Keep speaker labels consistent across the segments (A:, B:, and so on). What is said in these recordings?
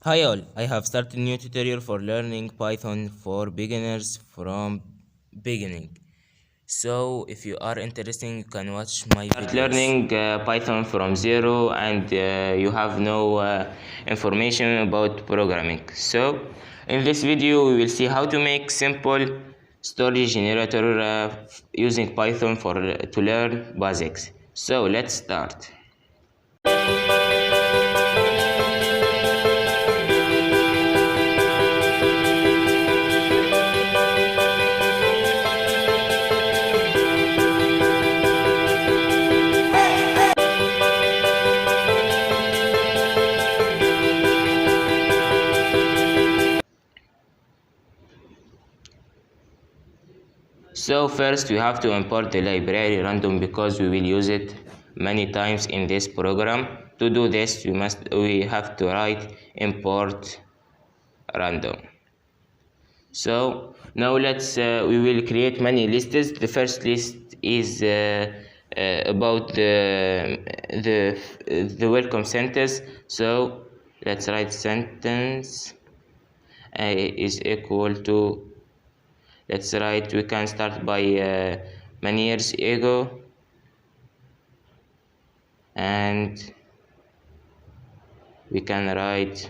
A: Hi all, I have started a new tutorial for learning Python for beginners from beginning. So if you are interested, you can watch my
B: Start
A: videos.
B: learning Python from zero and you have no information about programming. So in this video we will see how to make simple story generator using Python for to learn basics. So let's start. So first we have to import the library random because we will use it many times in this program. To do this we have to write import random. So now we will create many lists. The first list is about the welcome sentence. So let's write sentence is equal to, let's write, we can start by many years ago, and we can write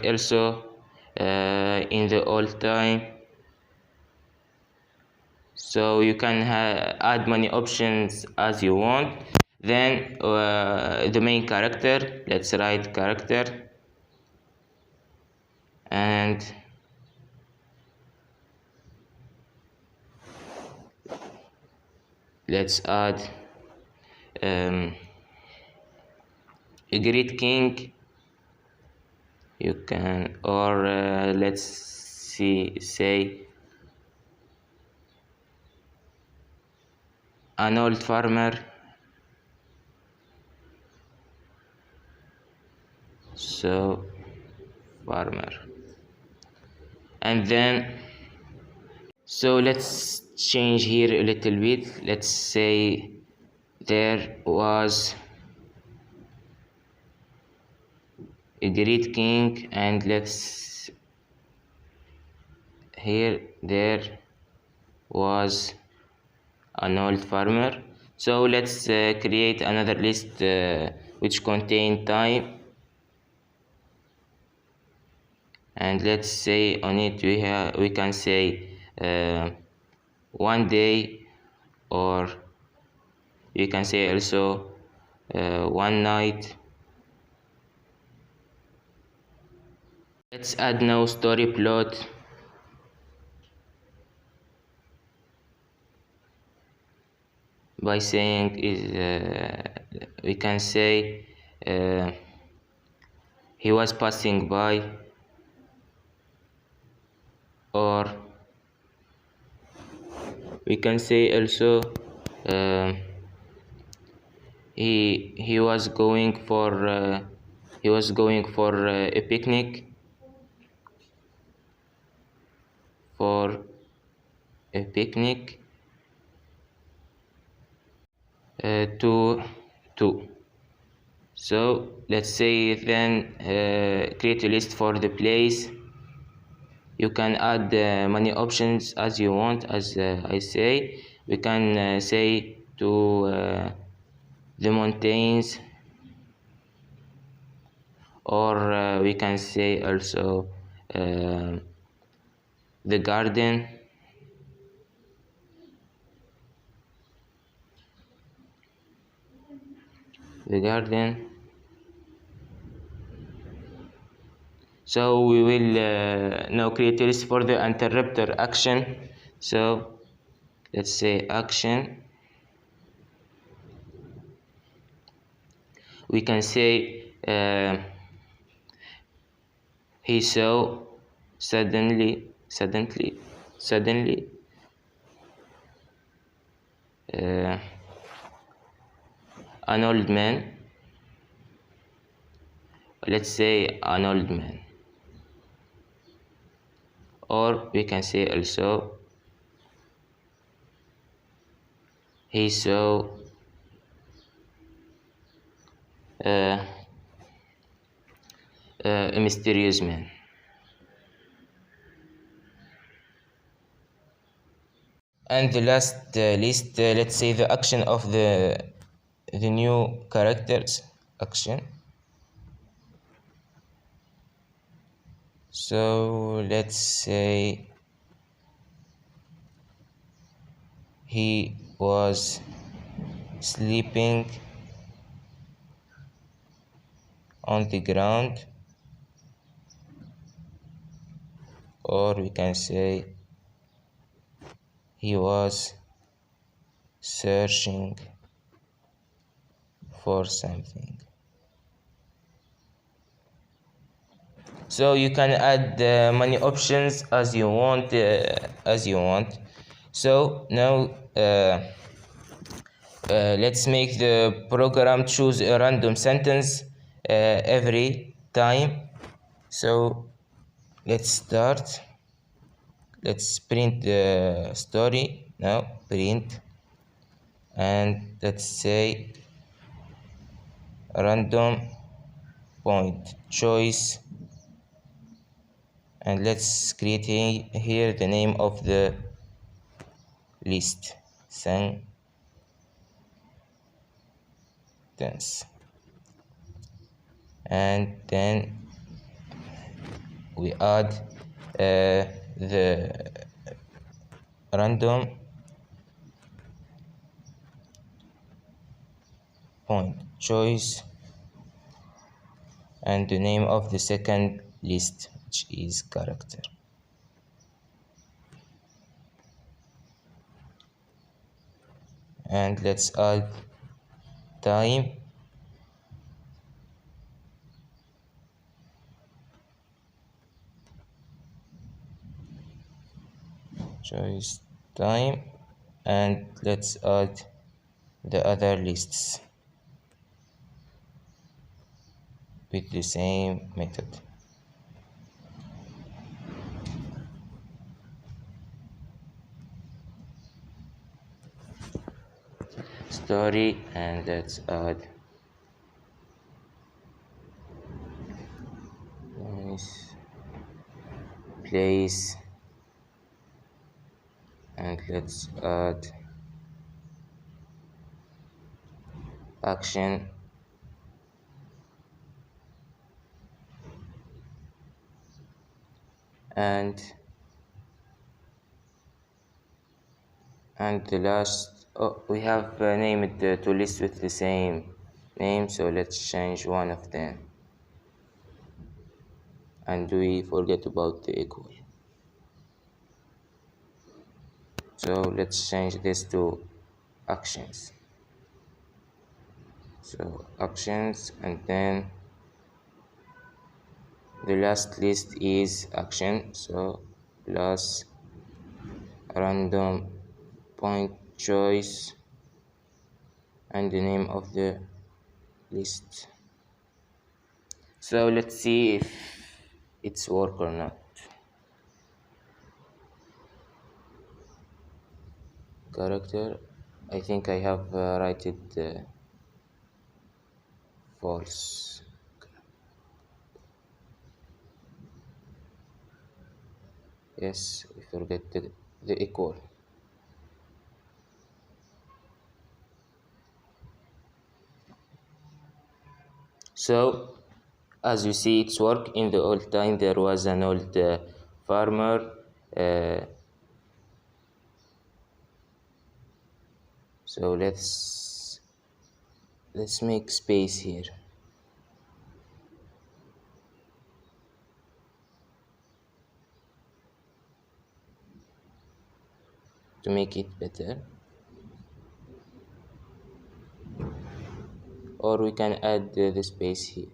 B: also in the old time. So you can add many options as you want. Then the main character, let's write character, and let's add um, a great king. You can, or let's say an old farmer. So farmer, and then so let's change here a little bit. Let's say there was a great king, and let's here there was an old farmer. So let's create another list which contain time, and let's say on it we can say one day, or we can say also one night. Let's add now story plot. By saying is we can say he was passing by, or we can say also uh, he was going for a picnic, for a picnic to so let's say then create a list for the place. You can add many options as you want. As I say, we can say to the mountains, or we can say also the garden. The garden. So we will now create a list for the interrupter action. So let's say action. We can say he saw suddenly uh, an old man. Let's say an old man, or we can say also he saw uh, a mysterious man.
A: And the last list, let's say the action of the new characters action. So let's say he was sleeping on the ground, or we can say he was searching for something. So you can add many options as you want. So now let's make the program choose a random sentence every time. So let's start. Let's print the story now. Print, and let's say random point choice, and let's create here the name of the list sentence, and then we add the random point choice and the name of the second list, which is character. And let's add time, choice time, and let's add the other lists with the same method.
B: Story, and let's add nice place, and let's add action, and the last, we have named the two lists with the same name, so let's change one of them, and we forget about the equal. So let's change this to actions. So actions, and then the last list is action, so plus random point choice and the name of the list. So let's see if it's work or not. Character, I think I have write it false. Yes, we forget the equal. So as you see, it's work. In the old time there was an old farmer, so let's make space here. To make it better, or we can add the space here.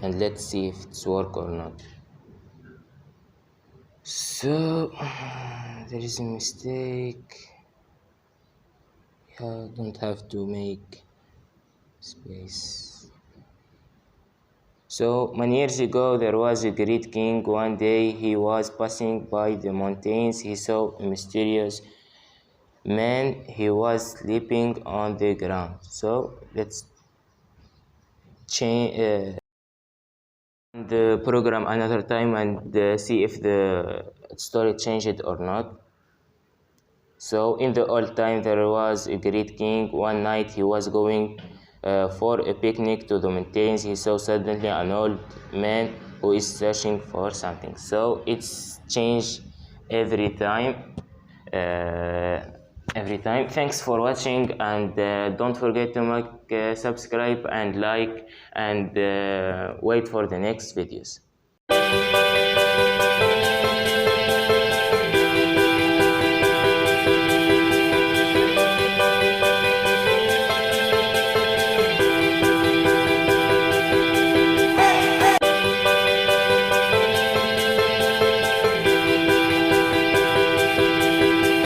B: And let's see if it's work or not. So
A: there is a mistake. Yeah, don't have to make space. So many years ago there was a great king. One day he was passing by the mountains. He saw a mysterious man. He was sleeping on the ground. So let's change the program another time and see if the story changed or not. So in the old time there was a great king. One night he was going for a picnic to the mountains. He saw suddenly an old man who is searching for something. So it's changed every time. Thanks for watching, and don't forget to make subscribe and like, and wait for the next videos.